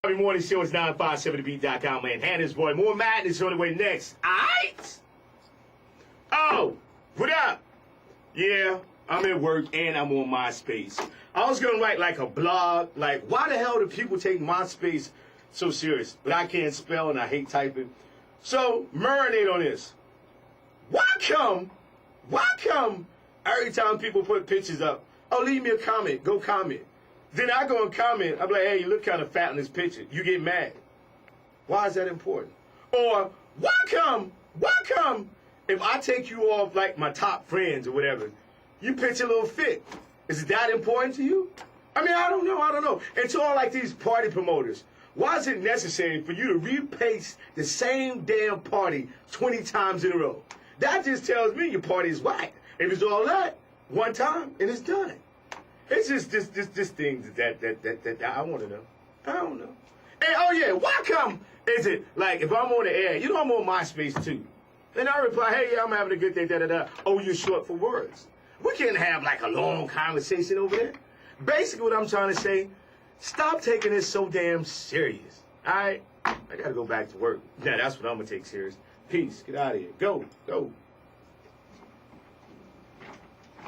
Every morning show is 957thebeat.com, man. Hannah's boy. More madness on the way next. Aight? Oh, what up? Yeah, I'm at work and I'm on MySpace. I was gonna write like a blog, like why the hell do people take MySpace so serious? But I can't spell and I hate typing. So marinate on this. Why come every time people put pictures up, oh, leave me a comment, go comment. Then I go and comment, I'm like, hey, you look kind of fat in this picture. You get mad. Why is that important? Or why come if I take you off like my top friends or whatever, you pitch a little fit? Is it that important to you? I mean, I don't know. And to all like these party promoters, why is it necessary for you to repaste the same damn party 20 times in a row? That just tells me your party is whack. If it's all that, one time and it's done. It's just this thing that I want to know. I don't know. And oh yeah, why come is it like if I'm on the air, you know I'm on MySpace too. And I reply, hey, yeah, I'm having a good day, da-da-da. Oh, you're short for words. We can't have like a long conversation over there. Basically what I'm trying to say, stop taking this so damn serious. All right? I got to go back to work. Yeah, that's what I'm going to take serious. Peace. Get out of here. Go.